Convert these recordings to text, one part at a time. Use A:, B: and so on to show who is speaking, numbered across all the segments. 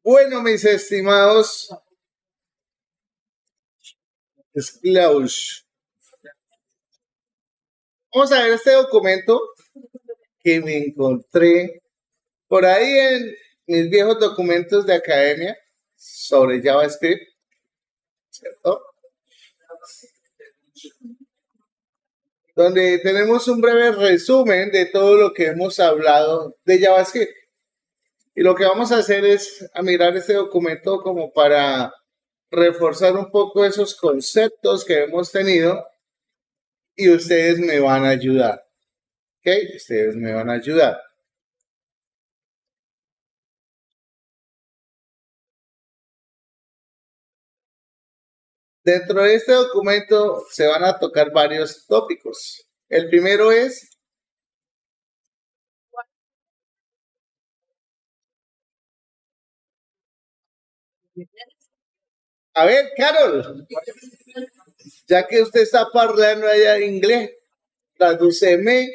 A: Bueno, mis estimados esclavos, vamos a ver este documento que me encontré por ahí en mis viejos documentos de academia sobre JavaScript, ¿cierto? Donde tenemos un breve resumen de todo lo que hemos hablado de JavaScript. Y lo que vamos a hacer es a mirar este documento como para reforzar un poco esos conceptos que hemos tenido y ustedes me van a ayudar. ¿Ok? Ustedes me van a ayudar. Dentro de este documento se van a tocar varios tópicos. El primero es a ver, Carol, ya que usted está hablando allá inglés, tradúceme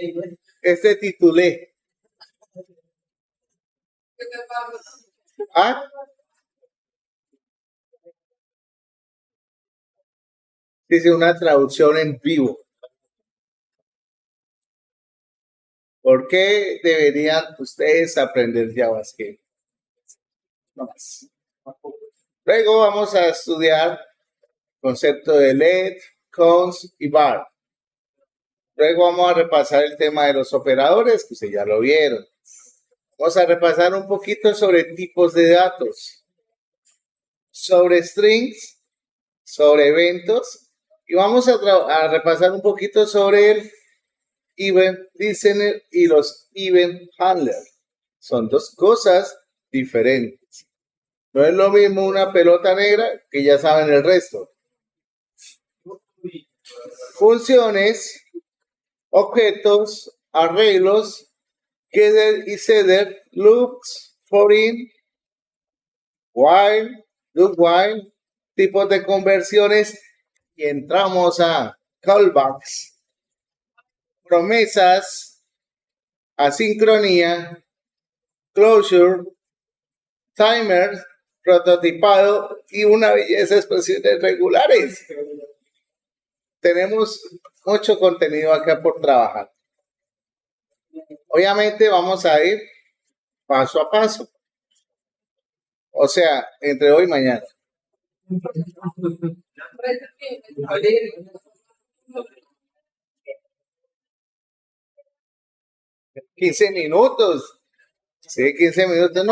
A: este titulé. ¿Ah? Dice una traducción en vivo. ¿Por qué deberían ustedes aprender JavaScript? No más. Luego vamos a estudiar el concepto de let, cons y var. Luego vamos a repasar el tema de los operadores, que ustedes ya lo vieron. Vamos a repasar un poquito sobre tipos de datos, sobre strings, sobre eventos, y vamos a repasar un poquito sobre el event listener y los event handler. Son dos cosas diferentes. No es lo mismo una pelota negra que ya saben el resto. Funciones, objetos, arreglos, getter y setter, loops, for in, while, do while, tipos de conversiones y entramos a callbacks, promesas, asincronía, closure, timers, prototipado y una belleza de expresiones regulares. Tenemos mucho contenido acá por trabajar. Obviamente vamos a ir paso a paso. O sea, entre hoy y mañana. 15 minutos. Sí, 15 minutos.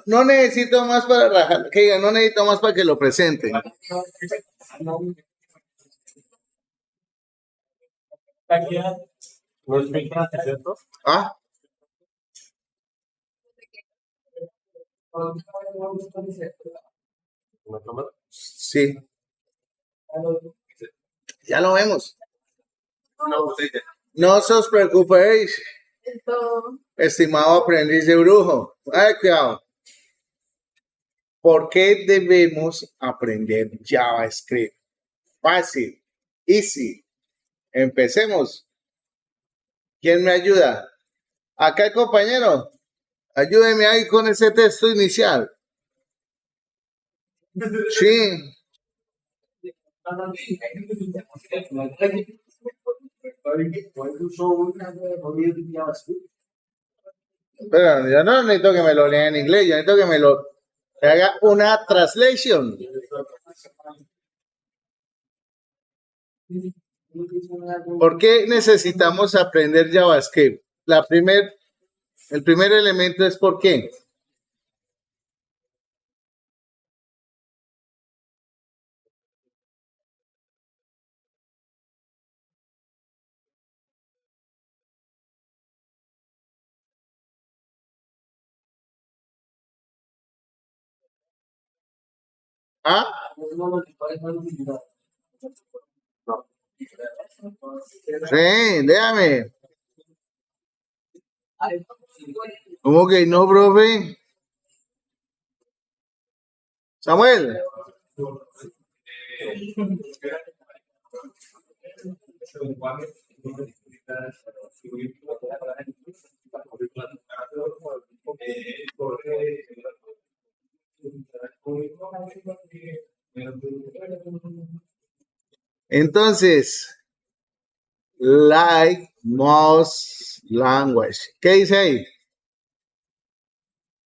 A: No necesito más para rajar. Que diga, no necesito más para que lo presenten. ¿Ah? Sí. Ya lo vemos. No os preocupéis, estimado aprendiz de brujo. Ay, cuidado. ¿Por qué debemos aprender JavaScript? Fácil, easy. Empecemos. ¿Quién me ayuda? Acá el compañero. Ayúdeme ahí con ese texto inicial. Sí. Pero yo no necesito que me lo lea en inglés, yo necesito que me lo haga una translation. ¿Por qué necesitamos aprender JavaScript? El primer elemento es ¿por qué? ¿Ah? Sí, déjame. ¿Cómo que no, profe? Samuel. Entonces, like most language. ¿Qué dice ahí?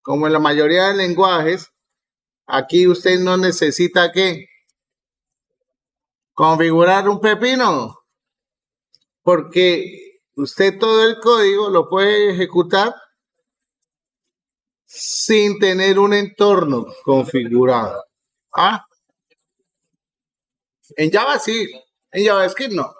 A: Como en la mayoría de lenguajes, aquí usted no necesita ¿qué? Configurar un pepino, porque usted todo el código lo puede ejecutar sin tener un entorno configurado. ¿Ah? En Java sí, en JavaScript no.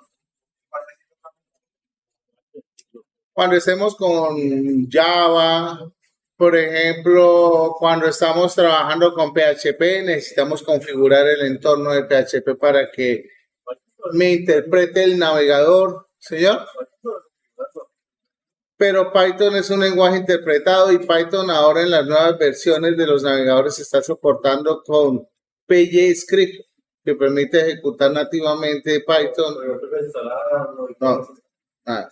A: Cuando estemos con Java, por ejemplo, cuando estamos trabajando con PHP, necesitamos configurar el entorno de PHP para que me interprete el navegador, ¿señor? Pero Python es un lenguaje interpretado y Python ahora en las nuevas versiones de los navegadores se está soportando con PyScript, que permite ejecutar nativamente Python. No, nada.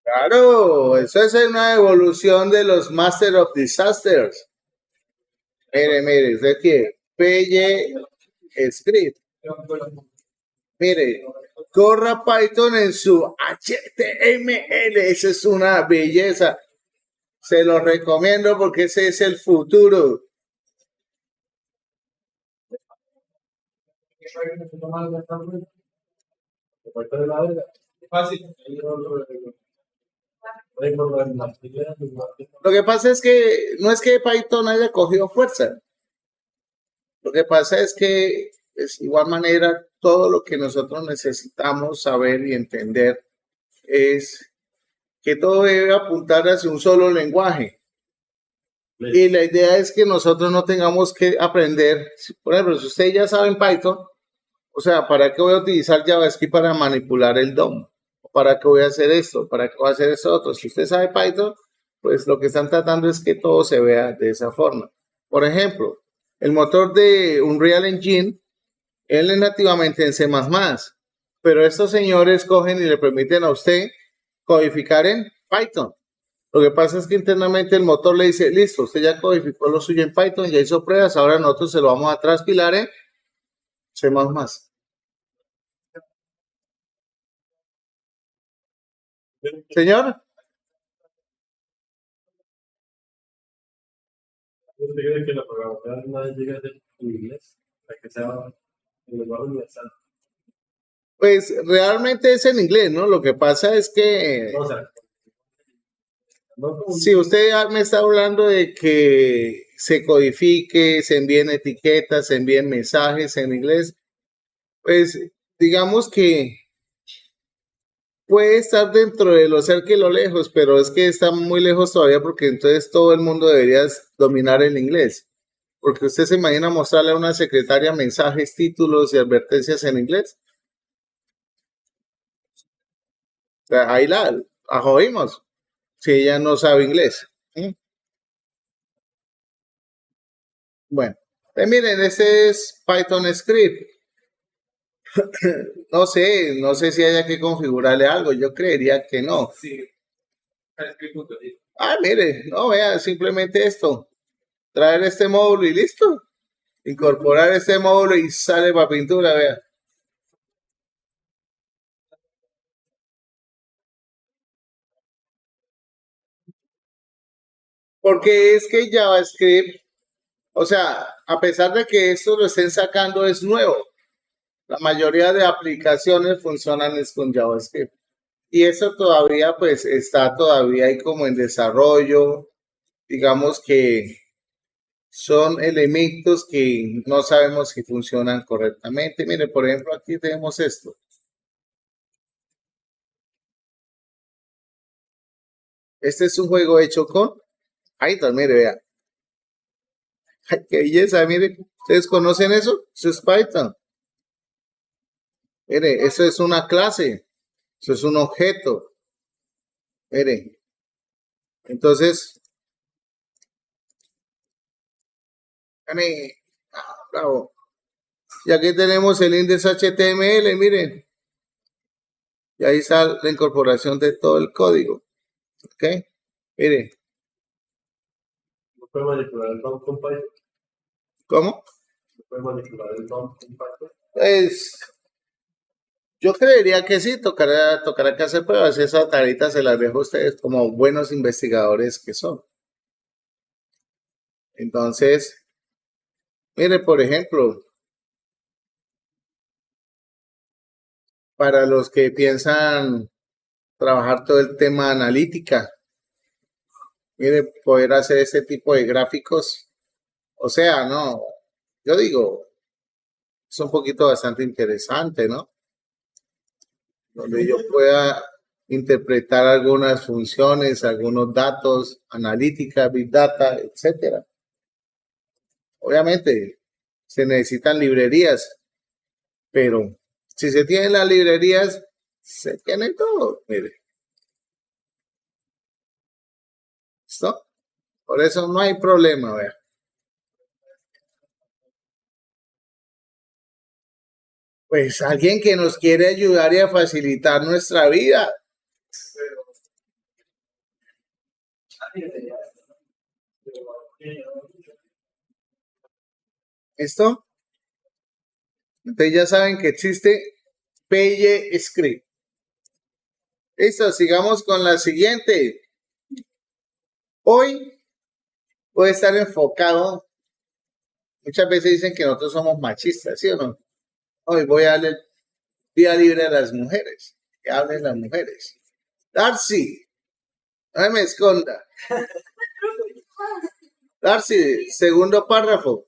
A: Claro, eso es una evolución de los Master of Disasters. Mire, usted quiere PyScript. Mire, corra Python en su HTML, esa es una belleza. Se lo recomiendo porque ese es el futuro. Lo que pasa es que no es que Python haya cogido fuerza. Lo que pasa es que, de igual manera, todo lo que nosotros necesitamos saber y entender es que todo debe apuntar hacia un solo lenguaje. Y la idea es que nosotros no tengamos que aprender, por ejemplo, si ustedes ya saben Python, o sea, ¿para qué voy a utilizar JavaScript para manipular el DOM? ¿Para qué voy a hacer esto? ¿Para qué voy a hacer esto otro? Si usted sabe Python, pues lo que están tratando es que todo se vea de esa forma. Por ejemplo, el motor de Unreal Engine, él es nativamente en C++, pero estos señores cogen y le permiten a usted codificar en Python. Lo que pasa es que internamente el motor le dice, listo, usted ya codificó lo suyo en Python, ya hizo pruebas, ahora nosotros se lo vamos a transpilar en C++. Señor, pues realmente es en inglés, ¿no? Lo que pasa es que si usted me está hablando de que se codifique, se envíen etiquetas, se envíen mensajes en inglés, pues digamos que puede estar dentro de lo cerca y lo lejos, pero es que está muy lejos todavía porque entonces todo el mundo debería dominar el inglés. Porque usted se imagina mostrarle a una secretaria mensajes, títulos y advertencias en inglés. O sea, ahí la jodimos si ella no sabe inglés. Bueno, miren, ese es Python Script. No sé si haya que configurarle algo. Yo creería que no. Ah, mire, no, vea, simplemente esto. Traer este módulo y listo. Incorporar este módulo y sale para pintura, vea. Porque es que JavaScript, o sea, a pesar de que esto lo estén sacando, es nuevo. La mayoría de aplicaciones funcionan es con JavaScript. Y eso todavía, pues, está todavía ahí como en desarrollo. Digamos que son elementos que no sabemos si funcionan correctamente. Mire, por ejemplo, aquí tenemos esto. Este es un juego hecho con Python, mire, vea. Ay, qué belleza, mire. ¿Ustedes conocen eso? Eso es Python. Mire, eso es una clase. Eso es un objeto. Mire. Entonces, bravo. Y aquí tenemos el índice HTML, miren. Y ahí está la incorporación de todo el código. ¿Ok? Mire.
B: ¿No puede manipular el DOM con Python?
A: ¿Cómo?
B: ¿No puede manipular el DOM con Python?
A: Pues yo creería que sí, tocará que hacer pruebas. Esa tarita se las dejo a ustedes como buenos investigadores que son. Entonces, mire, por ejemplo, para los que piensan trabajar todo el tema analítica, mire, poder hacer este tipo de gráficos, o sea, no, yo digo, es un poquito bastante interesante, ¿no? Donde yo pueda interpretar algunas funciones, algunos datos, analítica, big data, etcétera. Obviamente, se necesitan librerías, pero si se tienen las librerías, se tiene todo, mire. ¿Listo? Por eso no hay problema, vea. Pues alguien que nos quiere ayudar y a facilitar nuestra vida. ¿Listo? Entonces ya saben que existe PY Script. Listo, sigamos con la siguiente. Hoy voy a estar enfocado. Muchas veces dicen que nosotros somos machistas, ¿sí o no? Hoy voy a darle el día libre a las mujeres. Que hablen las mujeres. Darcy, no me esconda. Darcy, segundo párrafo.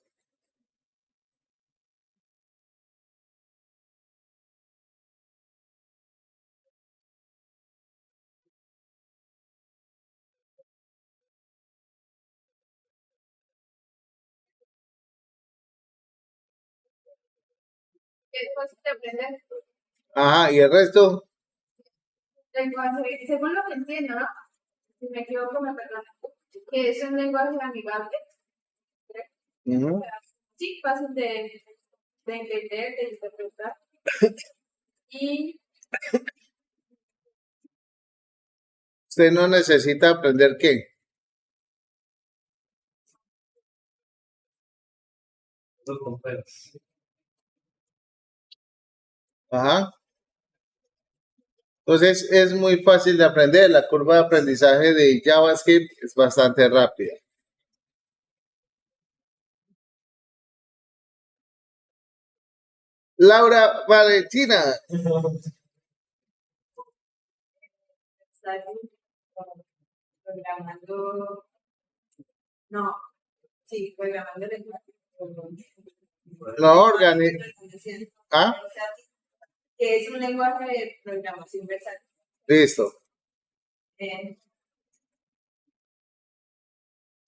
C: Es fácil de aprender.
A: Ajá, y el resto.
C: Lenguaje, según lo que entiendo, ¿no? Si me equivoco, me perdonan. Que es un lenguaje amigable. Sí, fácil de entender, de interpretar. Y
A: Usted no necesita aprender qué.
B: Los componentes.
A: Ajá. Entonces es muy fácil de aprender. La curva de aprendizaje de JavaScript es bastante rápida. Laura Valentina.
C: programando, no, sí, programando lenguaje.
A: No organiza. ¿Ah?
C: Que es un lenguaje de programación versátil.
A: Listo.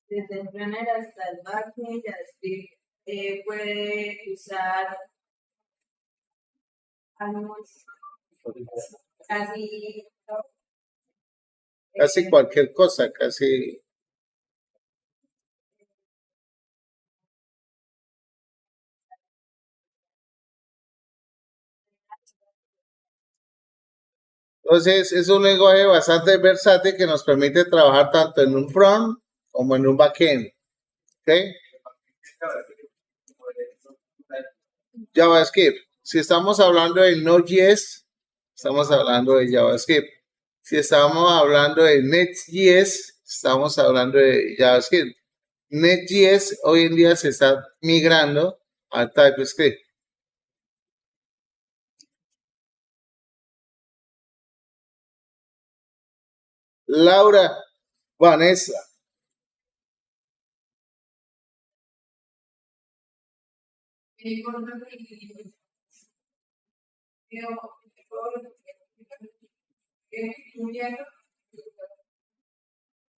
C: Desde el frontend hasta el backend, JavaScript puede usar
A: Casi cualquier cosa, casi. Entonces es un lenguaje bastante versátil que nos permite trabajar tanto en un front como en un backend. ¿Ok? JavaScript. Si estamos hablando de Node.js, estamos hablando de JavaScript. Si estamos hablando de Next.js, estamos hablando de JavaScript. Next.js hoy en día se está migrando a TypeScript. Laura, Vanessa.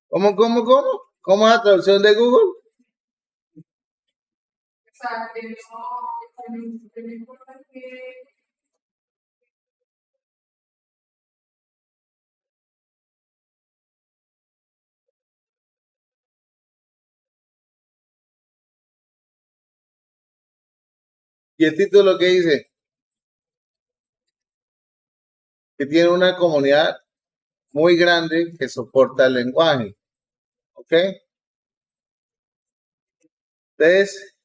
A: ¿Cómo? ¿Cómo es la traducción de Google? ¿Y el título qué dice? que tiene una comunidad muy grande que soporta el lenguaje. ¿Ok? Entonces,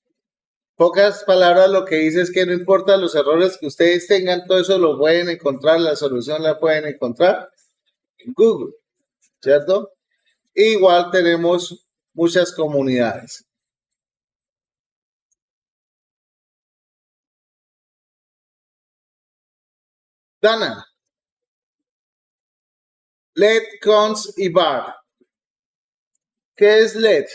A: pocas palabras, lo que dice es que no importa los errores que ustedes tengan, todo eso lo pueden encontrar, la solución la pueden encontrar en Google, ¿cierto? Igual tenemos muchas comunidades. Dana, LED, cons y bar. ¿Qué es LED?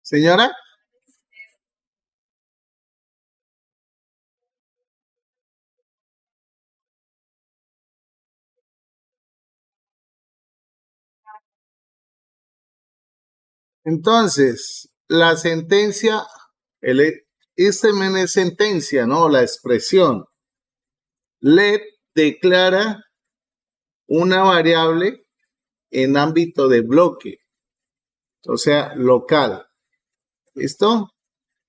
A: Señora. Entonces, la sentencia, este men es sentencia, ¿no? La expresión. LED declara una variable en ámbito de bloque, o sea, local. ¿Listo?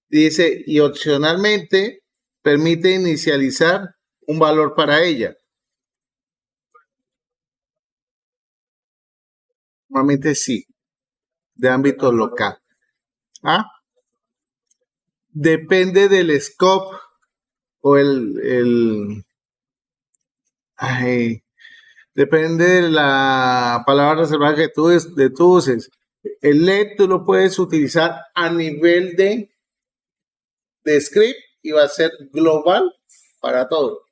A: Dice, y opcionalmente permite inicializar un valor para ella. Normalmente sí, de ámbito local. ¿Ah? Depende del scope o depende de la palabra reservada que tú uses. El LED tú lo puedes utilizar a nivel de script y va a ser global para todo.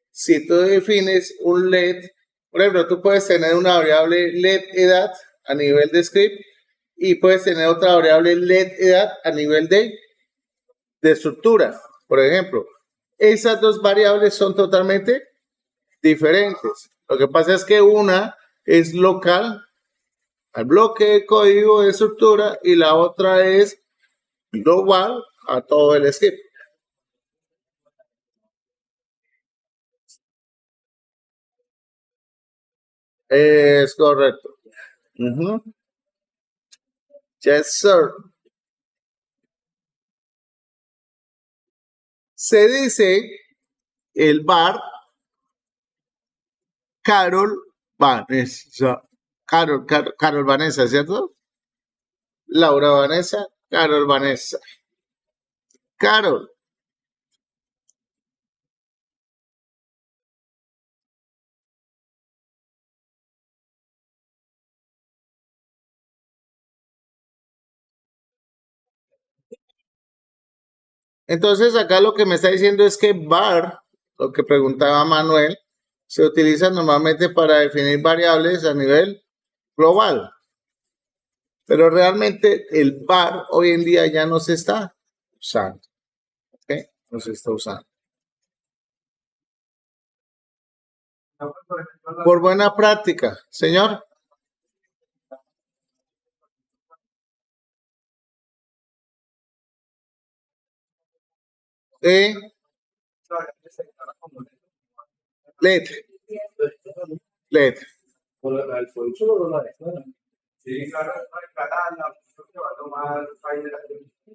A: Si tú defines un LED, por ejemplo, tú puedes tener una variable LED edad a nivel de script y puedes tener otra variable LED edad a nivel de estructura, por ejemplo. Esas dos variables son totalmente diferentes. Lo que pasa es que una es local al bloque de código de estructura y la otra es global a todo el script. Es correcto. Yes, sir. Se dice el bar Carol Vanessa. Carol Vanessa, ¿cierto? Laura Vanessa, Carol Vanessa. Carol. Entonces acá lo que me está diciendo es que var, lo que preguntaba Manuel, se utiliza normalmente para definir variables a nivel global. Pero realmente el var hoy en día ya no se está usando. ¿Ok? No se está usando. Por buena práctica, señor. LED. LED.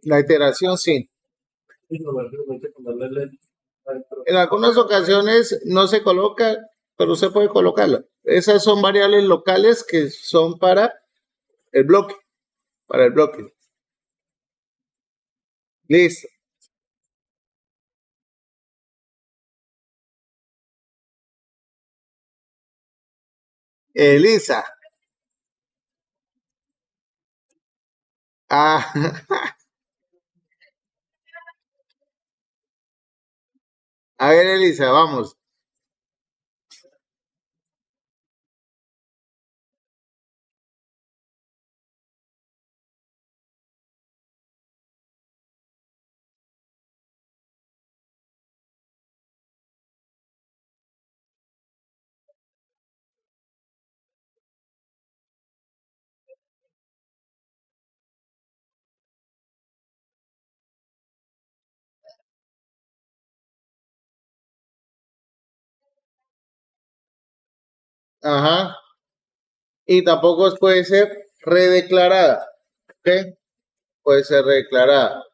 A: La iteración sí. En algunas ocasiones no se coloca, pero usted puede colocarla. Esas son variables locales que son para el bloque. Para el bloque. Listo. Elisa. Ah, a ver, Elisa, vamos. Ajá. y tampoco puede ser redeclarada. ¿Ok? Puede ser redeclarada.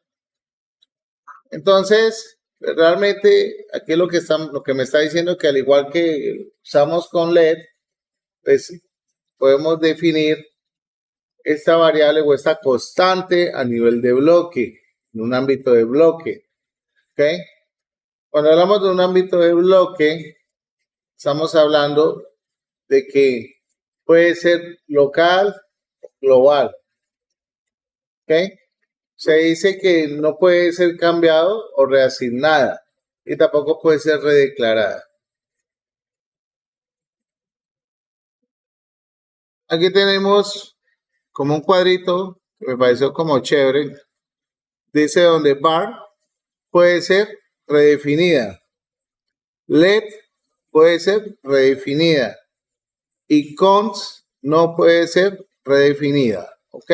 A: Entonces, realmente, aquí lo que me está diciendo que al igual que usamos con LED, pues podemos definir esta variable o esta constante a nivel de bloque, en un ámbito de bloque. ¿Ok? Cuando hablamos de un ámbito de bloque, estamos hablando de que puede ser local o global. ¿Ok? Se dice que no puede ser cambiado o reasignada y tampoco puede ser redeclarada. Aquí tenemos como un cuadrito que me pareció como chévere. Dice donde var puede ser redefinida. Let puede ser redefinida. Y const no puede ser redefinida. ¿Ok?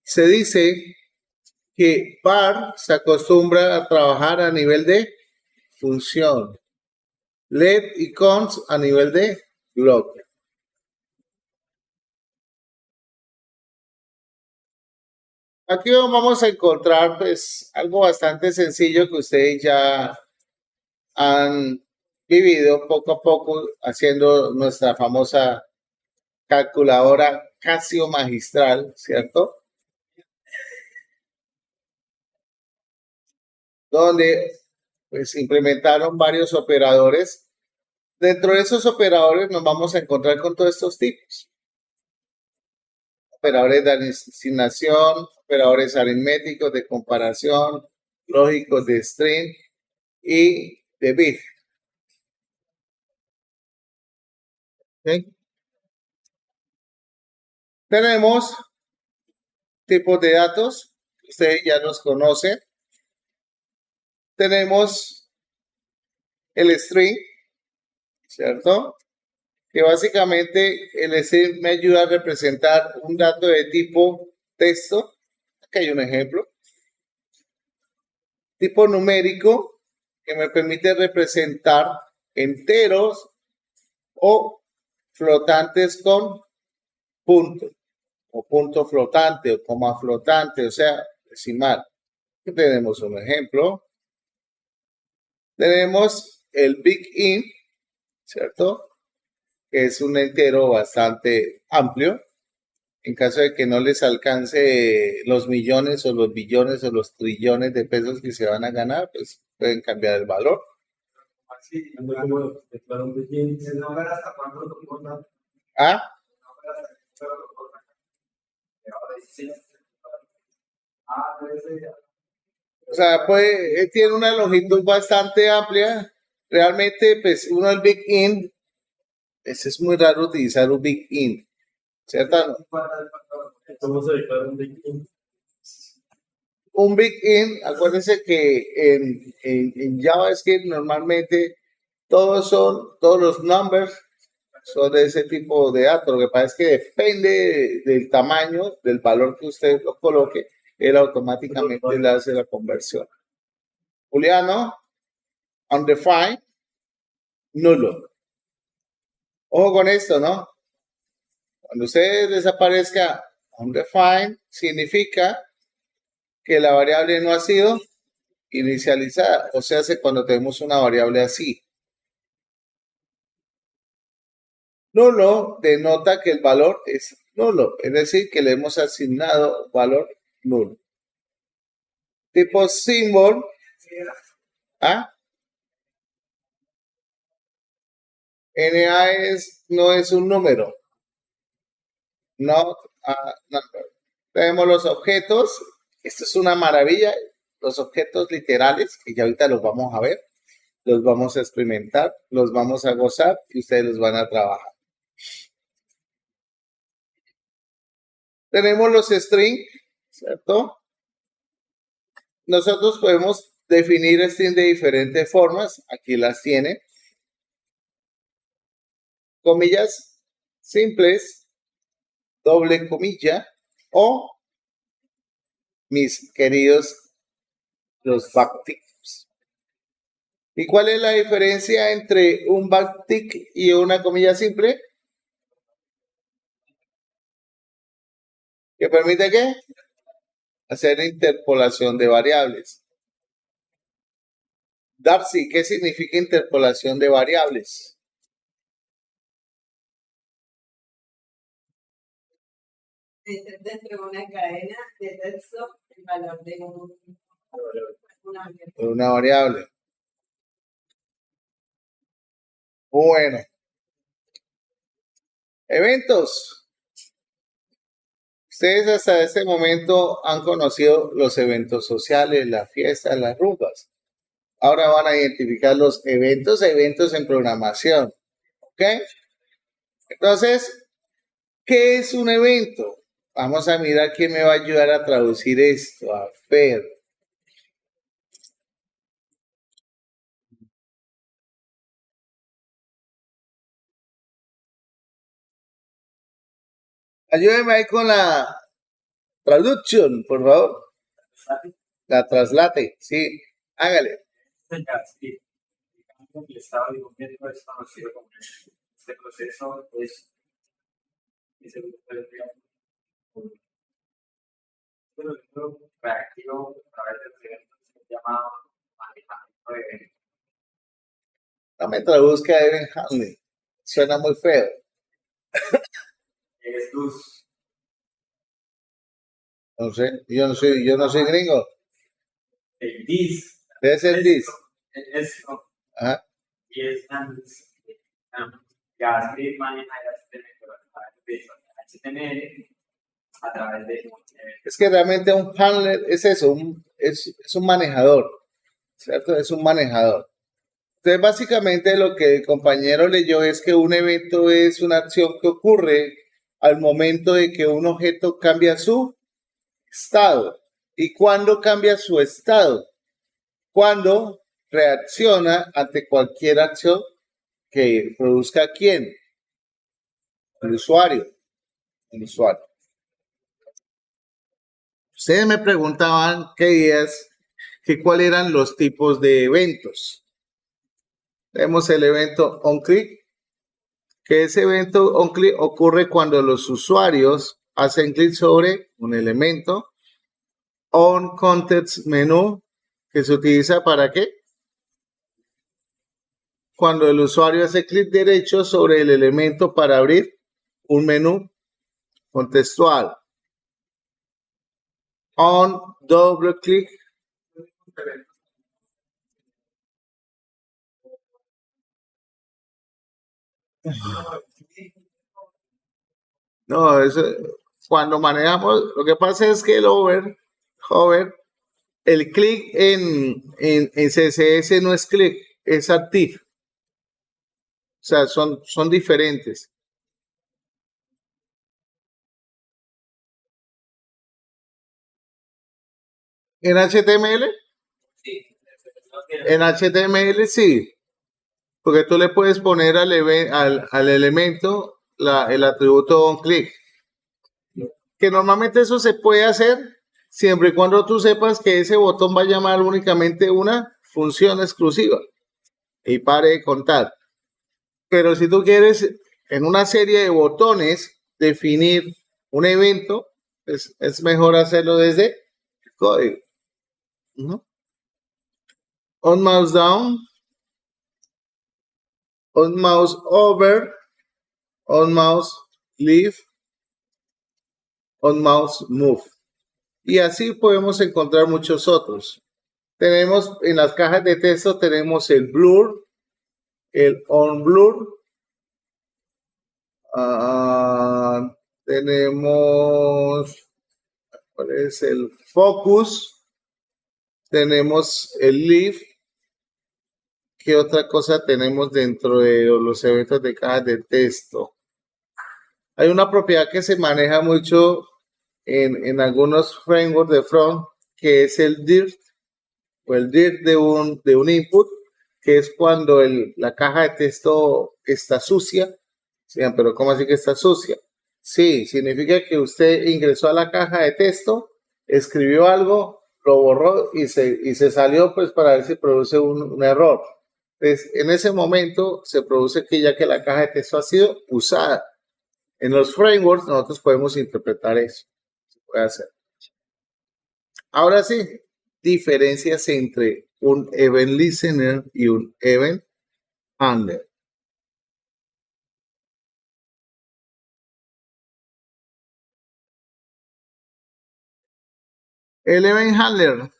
A: Se dice que var se acostumbra a trabajar a nivel de función. Let y const a nivel de bloque. Aquí vamos a encontrar pues algo bastante sencillo que ustedes ya han vivido poco a poco haciendo nuestra famosa calculadora Casio magistral, ¿cierto? Donde pues implementaron varios operadores. Dentro de esos operadores nos vamos a encontrar con todos estos tipos. Operadores de asignación, operadores aritméticos de comparación, lógicos de string y de bit. ¿Sí? Tenemos tipos de datos, ustedes ya los conocen. Tenemos el string, ¿cierto? Que básicamente el string me ayuda a representar un dato de tipo texto. Aquí hay un ejemplo. Tipo numérico, que me permite representar enteros o flotantes con punto, o punto flotante, o coma flotante, o sea, decimal. Aquí tenemos un ejemplo. Tenemos el big int, ¿cierto? Que es un entero bastante amplio. En caso de que no les alcance los millones o los billones o los trillones de pesos que se van a ganar, pues pueden cambiar el valor.
B: Así, no como declarar un begin. No ver hasta cuándo lo cortan.
A: ¿Ah?
B: No ver hasta cuándo lo cortan. Ahora sí.
A: O sea, pues tiene una longitud bastante amplia. Realmente, pues uno el big int, es muy raro utilizar un big int, ¿cierto?
B: ¿Cómo se declara un begin?
A: Un big int, acuérdense que en JavaScript normalmente todos los numbers son de ese tipo de datos. Lo que pasa es que depende del tamaño, del valor que usted lo coloque, él automáticamente le hace la conversión. Juliano, undefined, nulo. Ojo con esto, ¿no? Cuando usted desaparezca undefined, significa que la variable no ha sido inicializada. O sea, cuando tenemos una variable así. Nulo denota que el valor es nulo, es decir, que le hemos asignado valor nulo. Tipo symbol. ¿Ah? NA no es un número. Not a number. Tenemos los objetos. Esto es una maravilla. Los objetos literales, que ya ahorita los vamos a ver, los vamos a experimentar, los vamos a gozar y ustedes los van a trabajar. Tenemos los string, ¿cierto? Nosotros podemos definir string de diferentes formas. Aquí las tiene. Comillas simples, doble comilla o mis queridos los backticks. ¿Y cuál es la diferencia entre un backtick y una comilla simple? ¿Que permite qué? Hacer interpolación de variables. Darcy, ¿qué significa interpolación de variables?
D: Dentro de una cadena de texto, el valor de
A: Una variable. Bueno. Eventos. Ustedes hasta este momento han conocido los eventos sociales, las fiestas, las rumbas. Ahora van a identificar los eventos en programación. ¿Ok? Entonces, ¿qué es un evento? Vamos a mirar quién me va a ayudar a traducir esto. A ver. Ayúdeme ahí con la traducción, por favor. La traslate, sí. Hágale.
B: El estado de gobierno es conocido como este proceso es reactivo a través de eventos llamado manejamiento de eventos.
A: No me traduzca a Evan Hanley. Suena muy feo.
B: Es luz.
A: No sé, yo no soy gringo.
B: El dis.
A: Debe ser this.
B: Eso.
A: Ajá.
B: Y es JavaScript maneja el HTML a través de
A: Es que realmente un handler es eso, es un manejador, ¿cierto? Es un manejador. Entonces, básicamente lo que el compañero leyó es que un evento es una acción que ocurre al momento de que un objeto cambia su estado. ¿Y cuándo cambia su estado? Cuando reacciona ante cualquier acción que produzca quién? El usuario. El usuario. Ustedes me preguntaban cuáles eran los tipos de eventos. Tenemos el evento onClick, que ese evento onClick ocurre cuando los usuarios hacen clic sobre un elemento. OnContext Menu, que se utiliza ¿para qué? Cuando el usuario hace clic derecho sobre el elemento para abrir un menú contextual. On double click. No, eso cuando manejamos, lo que pasa es que el hover, el clic en CSS no es clic, es active. O sea, son diferentes. ¿En HTML?
B: Sí.
A: En HTML sí. Porque tú le puedes poner al elemento el atributo onClick. Que normalmente eso se puede hacer siempre y cuando tú sepas que ese botón va a llamar únicamente una función exclusiva. Y pare de contar. Pero si tú quieres en una serie de botones definir un evento, es mejor hacerlo desde el código. On mouse down, on mouse over, on mouse leave, on mouse move. Y así podemos encontrar muchos otros. Tenemos en las cajas de texto, tenemos el blur, el on blur, tenemos, ¿cuál es? El focus, tenemos el leave. ¿Qué otra cosa tenemos dentro de los eventos de cajas de texto? Hay una propiedad que se maneja mucho en algunos frameworks de front, que es el dirt, o el dirt de un input, que es cuando la caja de texto está sucia. Sí, pero ¿cómo así que está sucia? Sí, significa que usted ingresó a la caja de texto, escribió algo, lo borró y se salió pues para ver si produce un error. Entonces, en ese momento se produce que ya que la caja de texto ha sido usada. En los frameworks nosotros podemos interpretar eso. voy a hacer. Ahora sí, diferencias entre un event listener y un event handler. El event handler.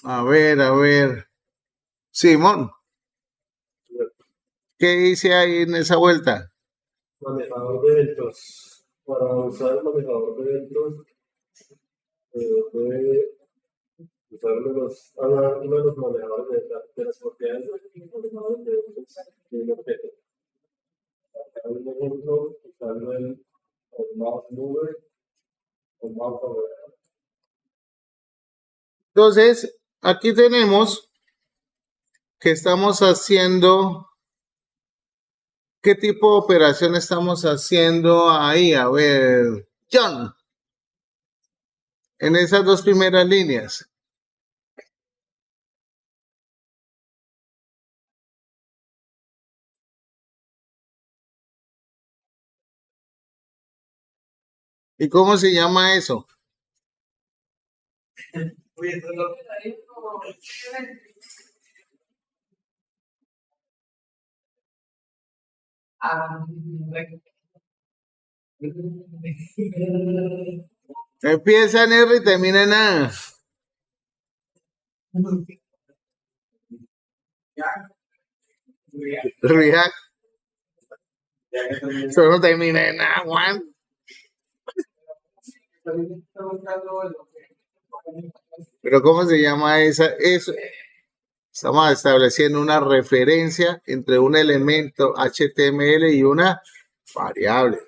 A: A ver. Simón, ¿qué dice ahí en esa vuelta?
B: Manejador de eventos. Para usar el manejador de eventos, puede usar uno de los manejadores de las propiedades del manejador de eventos y un objeto. Para un ejemplo, usando el mouse mover o mouse over.
A: Entonces, aquí tenemos que estamos haciendo, ¿qué tipo de operación estamos haciendo ahí? A ver, John, en esas dos primeras líneas. ¿Y cómo se llama eso? Empieza en R y termina en A. React. Solo termina en A, Juan. Pero ¿cómo se llama esa? Eso. Estamos estableciendo una referencia entre un elemento HTML y una variable.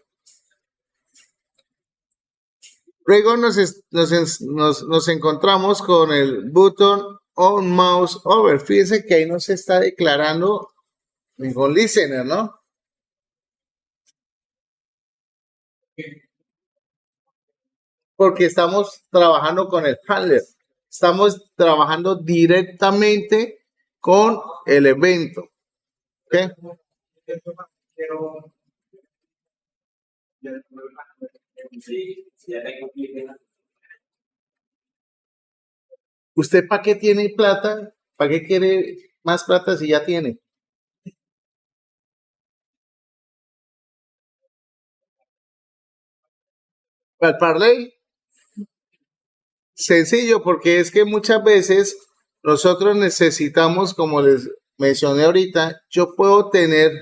A: Luego nos encontramos con el button on mouse over. Fíjense que ahí no se está declarando ningún listener, ¿no? Porque estamos trabajando con el handler. Estamos trabajando directamente con el evento. ¿Ok? ¿Usted para qué tiene plata? ¿Para qué quiere más plata si ya tiene? ¿Para el Parley? Sencillo, porque es que muchas veces nosotros necesitamos, como les mencioné ahorita, yo puedo tener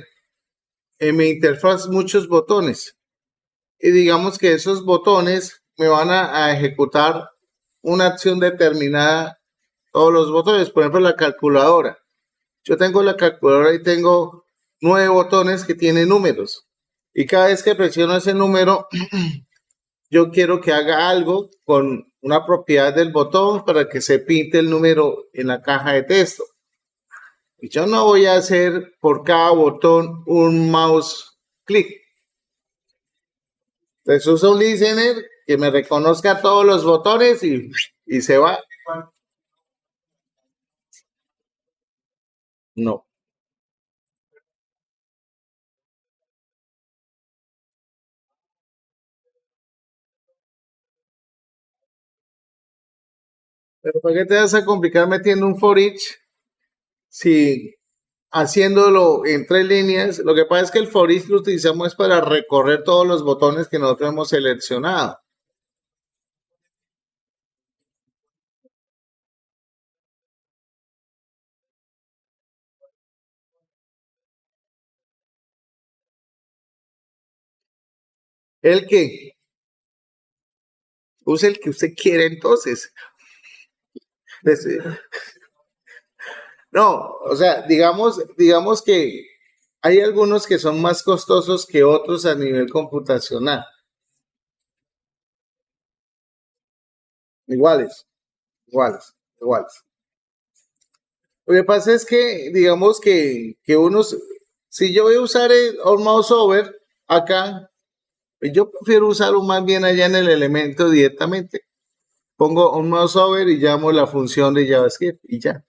A: en mi interfaz muchos botones y digamos que esos botones me van a ejecutar una acción determinada, todos los botones, por ejemplo la calculadora. Yo tengo la calculadora y tengo 9 botones que tienen números y cada vez que presiono ese número yo quiero que haga algo con una propiedad del botón para que se pinte el número en la caja de texto. Y yo no voy a hacer por cada botón un mouse clic. Entonces uso un listener que me reconozca todos los botones y se va. No. Pero ¿para qué te vas a complicar metiendo un for each si haciéndolo en 3 líneas? Lo que pasa es que el for each lo utilizamos para recorrer todos los botones que nosotros hemos seleccionado. ¿El qué? Use el que usted quiere entonces. No, o sea, digamos que hay algunos que son más costosos que otros a nivel computacional. Iguales. Lo que pasa es que, digamos que unos, si yo voy a usar el mouse over acá, yo prefiero usarlo más bien allá en el elemento directamente. Pongo un mouse over y llamo la función de JavaScript y ya.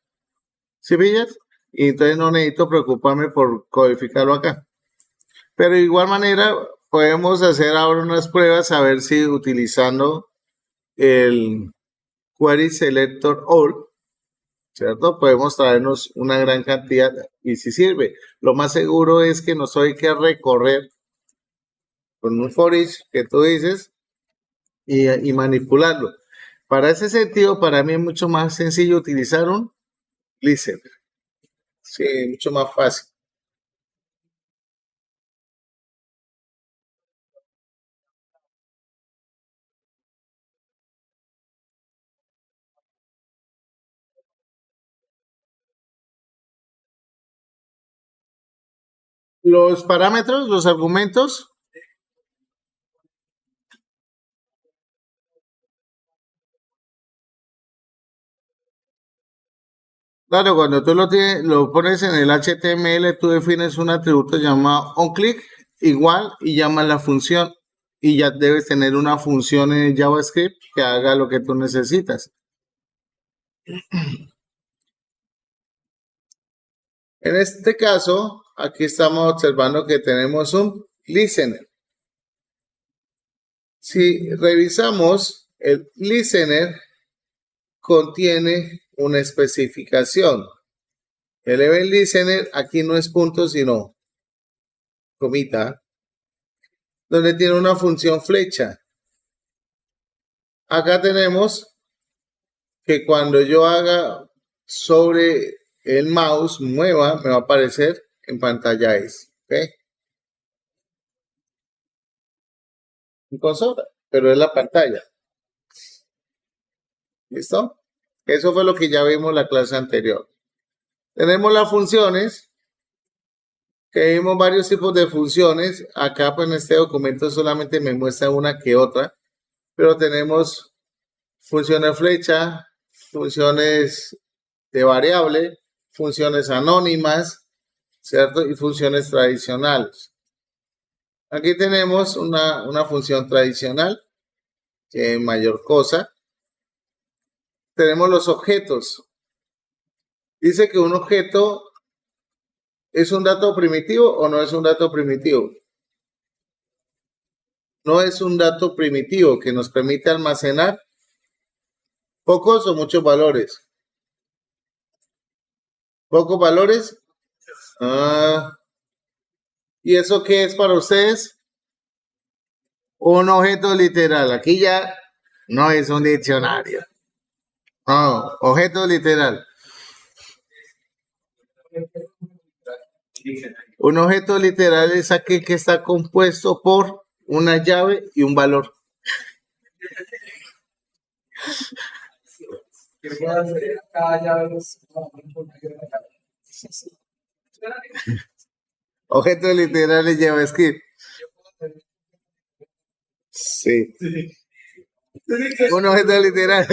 A: ¿Sí pillas? Y entonces no necesito preocuparme por codificarlo acá. Pero de igual manera podemos hacer ahora unas pruebas a ver si utilizando el query selector all, ¿cierto? Podemos traernos una gran cantidad y si sirve. Lo más seguro es que nos hay que recorrer con un for each que tú dices y manipularlo. Para ese sentido, para mí es mucho más sencillo utilizar un listener. Sí, mucho más fácil. Los parámetros, los argumentos. Claro, cuando tú lo pones en el HTML, tú defines un atributo llamado onClick igual y llamas la función y ya debes tener una función en JavaScript que haga lo que tú necesitas. En este caso, aquí estamos observando que tenemos un listener. Si revisamos, el listener contiene una especificación. El event listener aquí no es punto, sino comita, donde tiene una función flecha. Acá tenemos que cuando yo haga sobre el mouse, mueva, me va a aparecer en pantalla es, ¿ok? En consola, pero es la pantalla. ¿Listo? Eso fue lo que ya vimos la clase anterior. Tenemos las funciones, que vimos varios tipos de funciones. Acá pues en este documento solamente me muestra una que otra, pero tenemos funciones flecha, funciones de variable, funciones anónimas, ¿cierto? Y funciones tradicionales. Aquí tenemos una función tradicional, que es mayor cosa. Tenemos los objetos. Dice que un objeto es un dato primitivo o no es un dato primitivo. No es un dato primitivo que nos permite almacenar pocos o muchos valores. ¿Pocos valores? ¿Y eso qué es para ustedes? Un objeto literal. Aquí ya no es un diccionario. No, objeto literal. Un objeto literal es aquel que está compuesto por una llave y un valor. Objeto literal es JavaScript. Sí. Un objeto literal.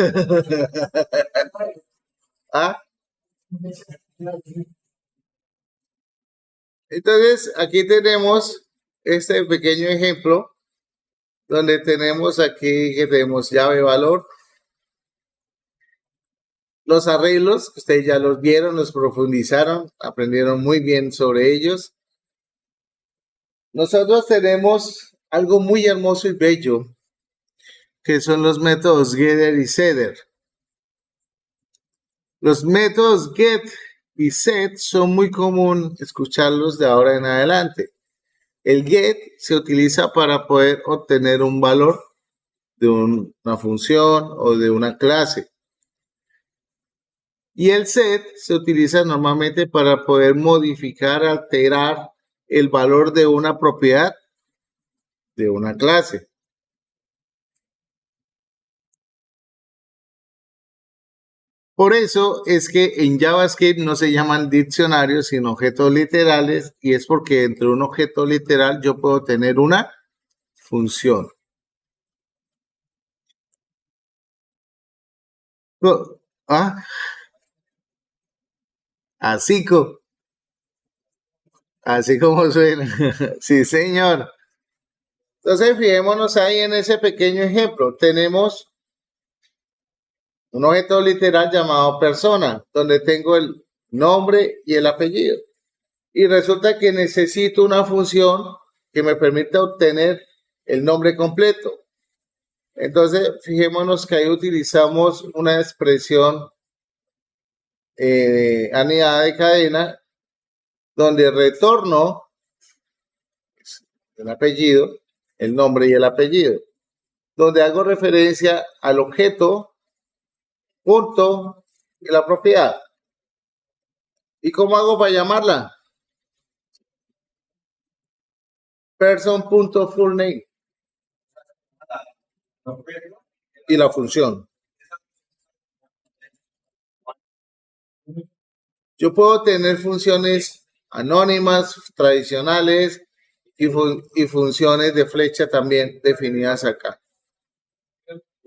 A: ¿Ah? Entonces, aquí tenemos este pequeño ejemplo donde tenemos aquí que tenemos llave valor. Los arreglos, ustedes ya los vieron, los profundizaron, aprendieron muy bien sobre ellos. Nosotros tenemos algo muy hermoso y bello, que son los métodos getter y setter. Los métodos get y set son muy común escucharlos de ahora en adelante. El get se utiliza para poder obtener un valor de una función o de una clase. Y el set se utiliza normalmente para poder modificar, alterar el valor de una propiedad de una clase. Por eso es que en JavaScript no se llaman diccionarios, sino objetos literales, y es porque dentro de un objeto literal yo puedo tener una función. ¿Ah? Así como suena. Sí, señor. Entonces, fijémonos ahí en ese pequeño ejemplo. Tenemos un objeto literal llamado persona, donde tengo el nombre y el apellido. Y resulta que necesito una función que me permita obtener el nombre completo. Entonces, fijémonos que ahí utilizamos una expresión anidada de cadena, donde el retorno es el apellido, el nombre y el apellido, donde hago referencia al objeto, punto y la propiedad. ¿Y cómo hago para llamarla? Person.fullName y la función. Yo puedo tener funciones anónimas, tradicionales y funciones de flecha también definidas acá.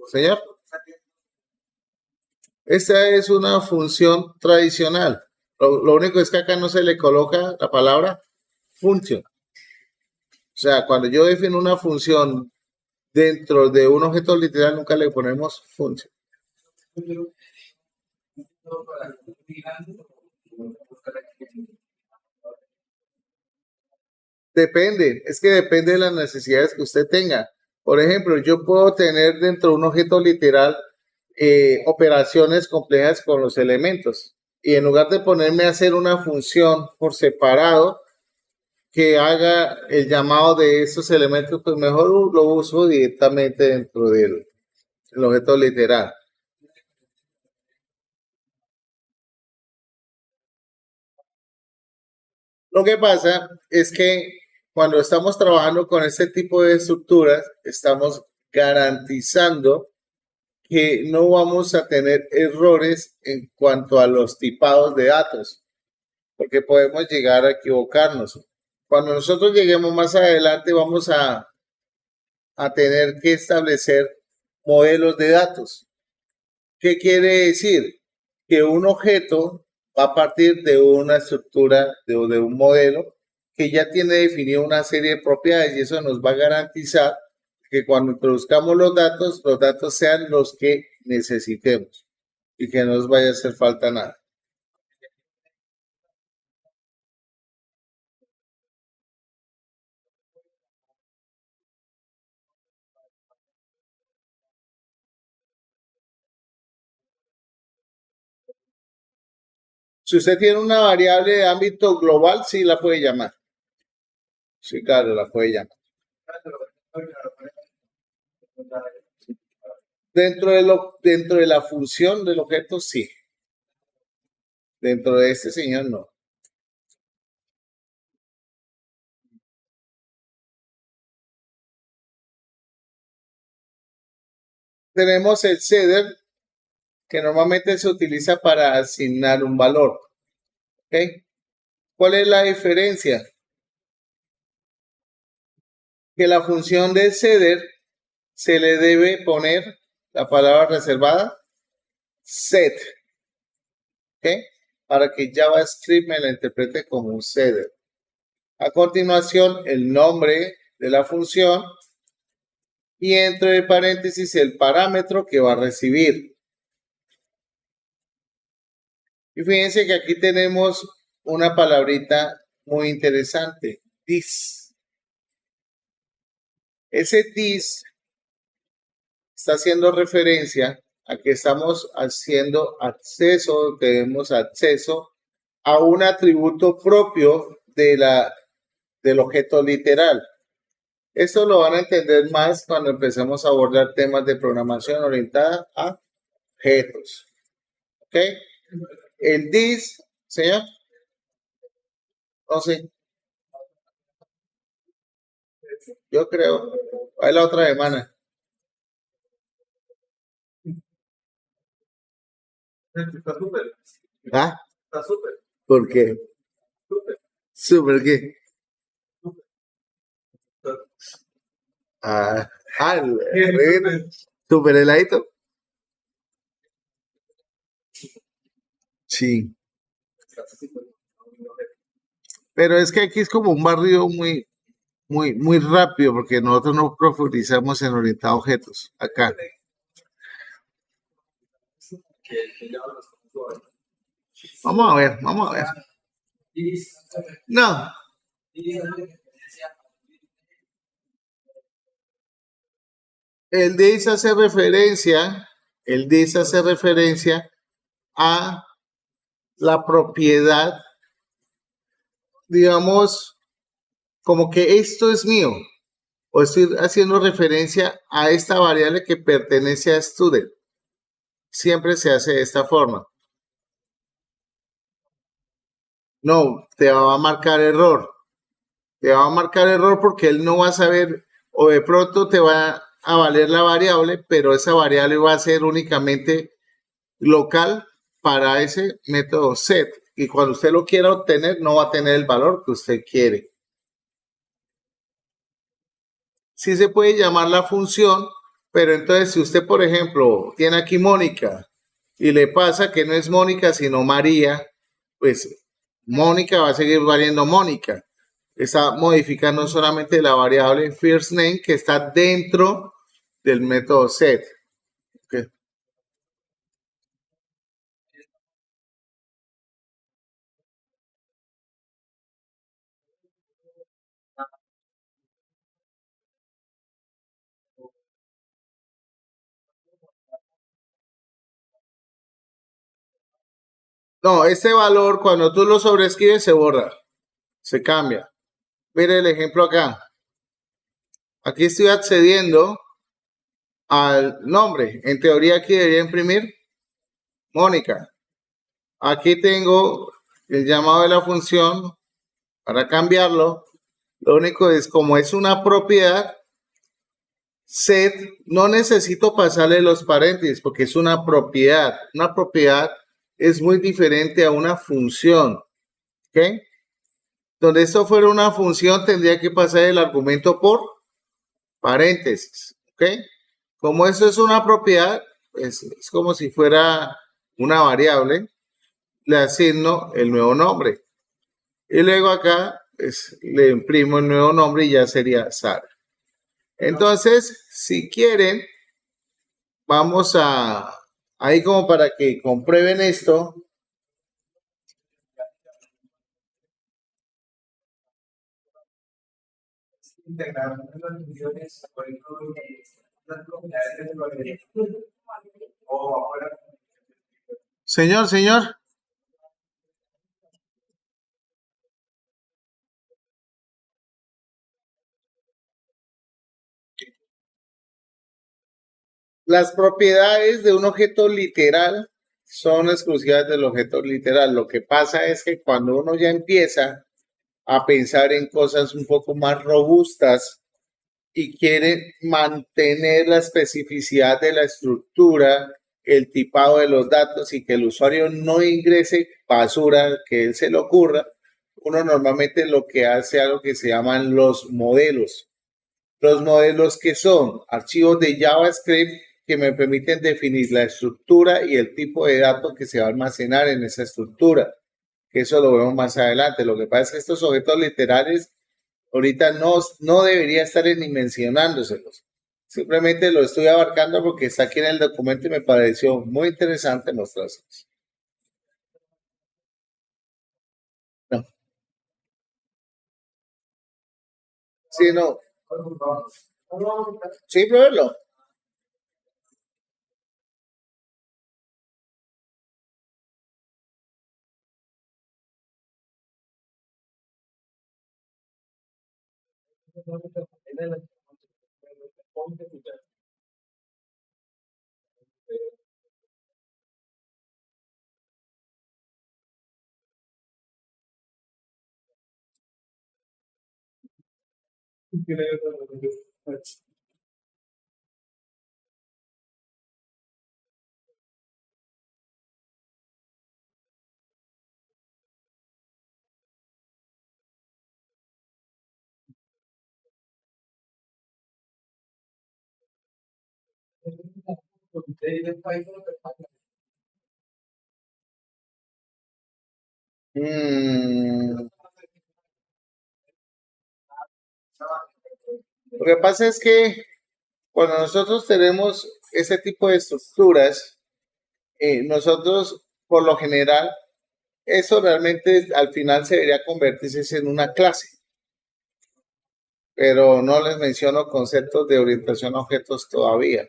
A: Señor, esta es una función tradicional. Lo único es que acá no se le coloca la palabra función. O sea, cuando yo defino una función dentro de un objeto literal, nunca le ponemos función. Depende, es que depende de las necesidades que usted tenga. Por ejemplo, yo puedo tener dentro de un objeto literal operaciones complejas con los elementos. Y en lugar de ponerme a hacer una función por separado que haga el llamado de esos elementos, pues mejor lo uso directamente dentro del objeto literal. Lo que pasa es que cuando estamos trabajando con este tipo de estructuras, estamos garantizando que no vamos a tener errores en cuanto a los tipados de datos, porque podemos llegar a equivocarnos. Cuando nosotros lleguemos más adelante, vamos a tener que establecer modelos de datos. ¿Qué quiere decir? Que un objeto va a partir de una estructura, de un modelo que ya tiene definido una serie de propiedades y eso nos va a garantizar que cuando introduzcamos los datos sean los que necesitemos y que no nos vaya a hacer falta nada. Si usted tiene una variable de ámbito global, sí la puede llamar. Sí, claro, la puede llamar. Dentro de la función del objeto, sí. Dentro de este señor, no. Tenemos el setter, que normalmente se utiliza para asignar un valor. ¿Ok? ¿Cuál es la diferencia? Que la función del setter se le debe poner la palabra reservada set. ¿Ok? Para que JavaScript me la interprete como un setter. A continuación, el nombre de la función y entre paréntesis el parámetro que va a recibir. Y fíjense que aquí tenemos una palabrita muy interesante, this. Ese this está haciendo referencia a que estamos haciendo acceso, tenemos acceso a un atributo propio del objeto literal. Esto lo van a entender más cuando empecemos a abordar temas de programación orientada a objetos. ¿Ok? El this, señor. No sé. Yo creo. Ahí la otra semana.
B: Está súper.
A: ¿Ah?
B: Está súper.
A: ¿Por qué?
B: Súper.
A: ¿Súper qué? Ah, súper heladito. Sí. Pero es que aquí es como un barrio muy rápido porque nosotros no profundizamos en orientado a objetos. Acá. Vamos a ver, vamos a ver. No. el this hace referencia a la propiedad, digamos, como que esto es mío, o estoy haciendo referencia a esta variable que pertenece a student. Siempre se hace de esta forma. No, te va a marcar error. Te va a marcar error porque él no va a saber, o de pronto te va a valer la variable, pero esa variable va a ser únicamente local para ese método set. Y cuando usted lo quiera obtener, no va a tener el valor que usted quiere. Sí se puede llamar la función, pero entonces si usted, por ejemplo, tiene aquí Mónica y le pasa que no es Mónica, sino María, pues Mónica va a seguir valiendo Mónica. Está modificando solamente la variable first name que está dentro del método set. Okay. No, este valor cuando tú lo sobreescribes se borra, se cambia. Mire el ejemplo acá. Aquí estoy accediendo al nombre. En teoría aquí debería imprimir Mónica. Aquí tengo el llamado de la función para cambiarlo. Lo único es como es una propiedad, set, no necesito pasarle los paréntesis porque es una propiedad. Una propiedad es muy diferente a una función. ¿Ok? Donde esto fuera una función tendría que pasar el argumento por paréntesis. ¿Ok? Como esto es una propiedad, es como si fuera una variable, le asigno el nuevo nombre. Y luego acá pues, le imprimo el nuevo nombre y ya sería Sara. Entonces, si quieren, vamos a, ahí como para que comprueben esto. Señor. Las propiedades de un objeto literal son exclusivas del objeto literal. Lo que pasa es que cuando uno ya empieza a pensar en cosas un poco más robustas y quiere mantener la especificidad de la estructura, el tipado de los datos y que el usuario no ingrese basura que él se le ocurra, uno normalmente lo que hace algo que se llaman los modelos. Los modelos que son archivos de JavaScript que me permiten definir la estructura y el tipo de datos que se va a almacenar en esa estructura. Que eso lo vemos más adelante. Lo que pasa es que estos objetos literales ahorita no debería estar ni mencionándoselos. Simplemente lo estoy abarcando porque está aquí en el documento y me pareció muy interesante mostrárselos. No. Sí, no. Sí, pruébelo. Lo que pasa es que cuando nosotros tenemos ese tipo de estructuras, nosotros por lo general, eso realmente al final se debería convertirse en una clase. pero no les menciono conceptos de orientación a objetos todavía.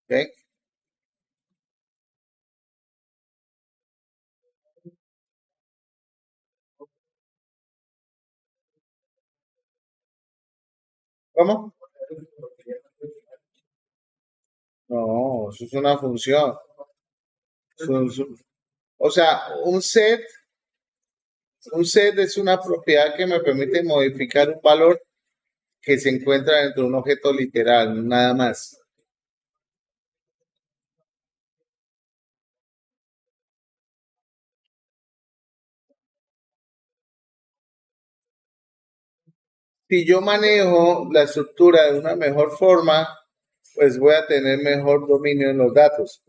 A: ¿Ok? ¿Cómo? No, eso es una función. O sea, un set es una propiedad que me permite modificar un valor que se encuentra dentro de un objeto literal, nada más. Si yo manejo la estructura de una mejor forma, pues voy a tener mejor dominio en los datos.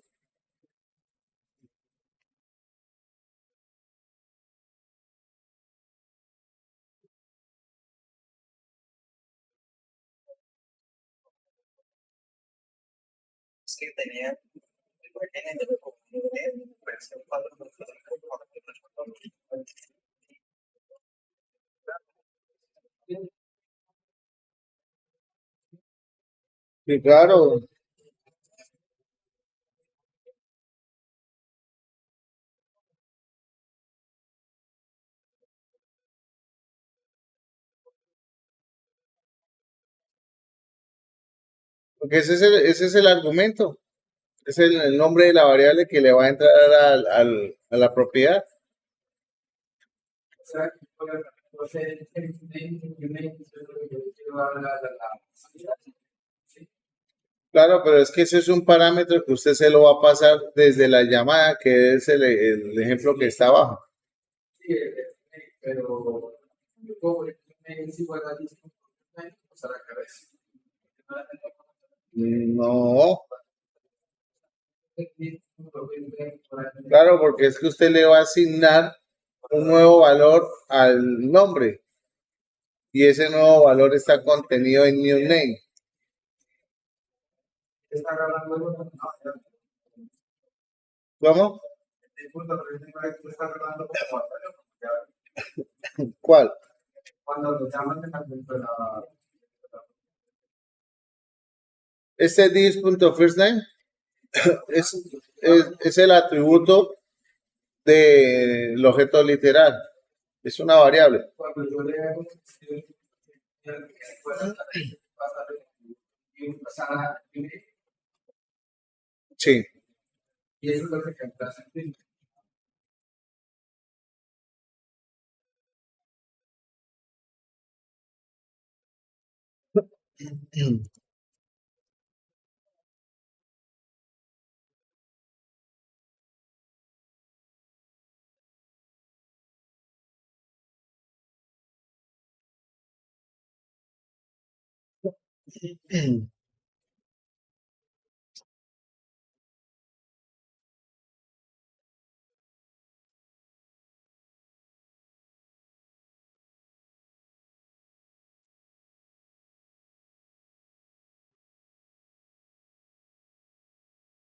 A: Sí, claro, porque ese es el argumento, es el nombre de la variable que le va a entrar a la propiedad. Claro, pero es que ese es un parámetro que usted se lo va a pasar desde la llamada, que es el ejemplo que está abajo. No, claro, porque es que usted le va a asignar un nuevo valor al nombre y ese nuevo valor está contenido en new name. ¿Cómo? ¿Cuál? Este this.firstName es, es el atributo del objeto literal. Es una variable. Sí.